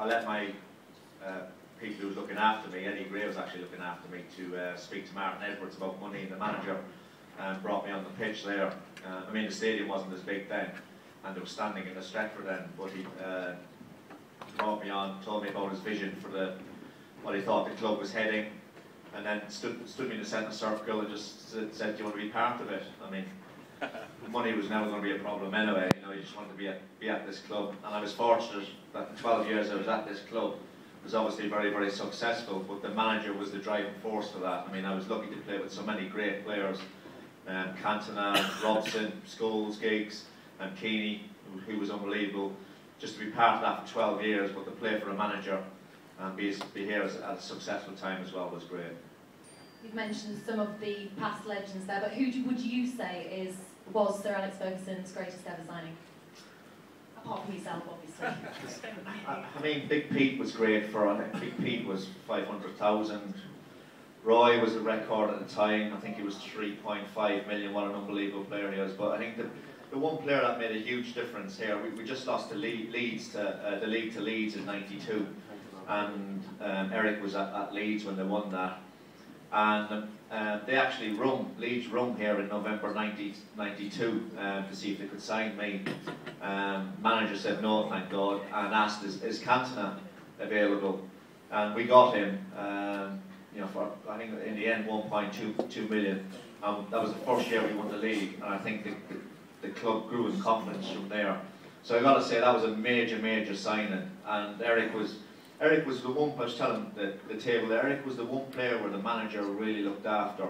I let my people who was looking after me, Eddie Gray was actually looking after me, to speak to Martin Edwards about money, and the manager brought me on the pitch there. I mean, the stadium wasn't as big then, and they were standing in the Trafford then, but he brought me on, told me about his vision for what he thought the club was heading, and then stood me in the centre circle and just said, do you want to be part of it? I mean, money was never going to be a problem anyway, you know, you just wanted to be at this club. And I was fortunate that the 12 years I was at this club was obviously very, very successful, but the manager was the driving force for that. I mean, I was lucky to play with so many great players, Cantona, Robson, Scholes, Giggs, and Keeney, who was unbelievable. Just to be part of that for 12 years, but to play for a manager and be here at a successful time as well was great. You've mentioned some of the past legends there, but who would you say was Sir Alex Ferguson's greatest ever signing? Apart from yourself, obviously. I mean, Big Pete was great for, I think Big Pete was 500,000. Roy was a record at the time. I think he was 3.5 million. What an unbelievable player he was. But I think the one player that made a huge difference here, we just lost the league to Leeds in '92, and Eric was at Leeds when they won that. And they actually Leeds rung here in November 1992 to see if they could sign me. Manager said no, thank God, and asked, is Cantona available? And we got him, you know, for, I think in the end 1.2 million. That was the first year we won the league, and I think the club grew in confidence from there. So I got to say that was a major signing, and Eric was the one. I was telling the table there, Eric was the one player where the manager really looked after.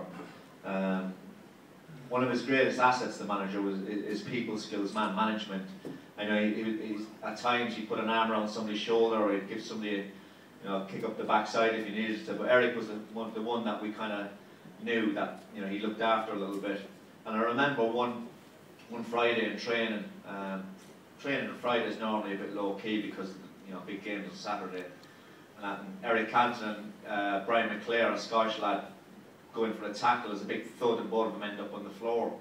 One of his greatest assets, the manager, was his people skills, man management. I know he at times he'd put an arm around somebody's shoulder, or he'd give somebody, you know, kick up the backside if he needed to. But Eric was the one that we kind of knew that, you know, he looked after a little bit. And I remember one Friday in training. Training on Friday is normally a bit low key because, you know, big games on Saturday. And Eric Cantona and Brian McClare, a Scottish lad, going for a tackle, as a big thud, and both of them end up on the floor.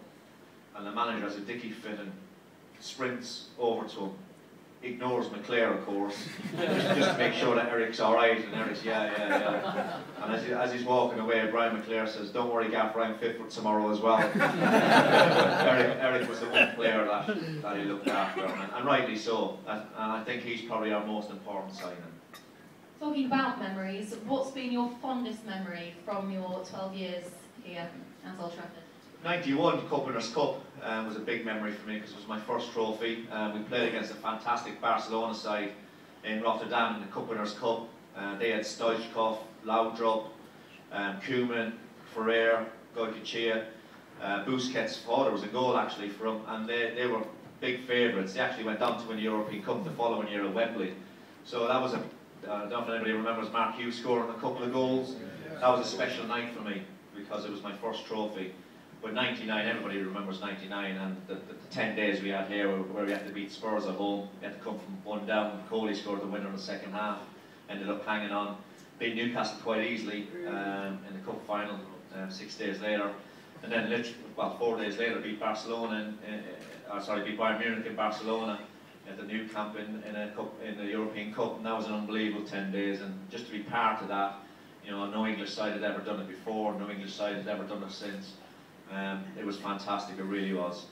And the manager has a dicky fit and sprints over to him, ignores McClare, of course, just to make sure that Eric's alright, and Eric's yeah. And as he's walking away, Brian McClare says, don't worry, Gaffer, I'm fit for tomorrow as well. Eric was the one player that he looked after, and rightly so. And I think he's probably our most important signing. Talking about memories, what's been your fondest memory from your 12 years here at Old Trafford? 91 Cup Winners' Cup was a big memory for me because it was my first trophy. We played against a fantastic Barcelona side in Rotterdam in the Cup Winners' Cup. They had Stoichkov, Laudrup, Koeman, Ferrer, Goycochea, Busquets' father was a goal actually for them, and they were big favourites. They actually went on to win the European Cup the following year at Wembley. So that was I don't know if anybody remembers Mark Hughes scoring a couple of goals. That was a special night for me because it was my first trophy. But 99, everybody remembers 99, and the 10 days we had here where we had to beat Spurs at home. We had to come from one down. Coley scored the winner in the second half, ended up hanging on. Beat Newcastle quite easily in the cup final 6 days later. And then literally, well, 4 days later beat Barcelona, beat Bayern Munich in Barcelona at the new camp in the European Cup, and that was an unbelievable 10 days. And just to be part of that, you know, no English side had ever done it before, no English side had ever done it since. It was fantastic, it really was.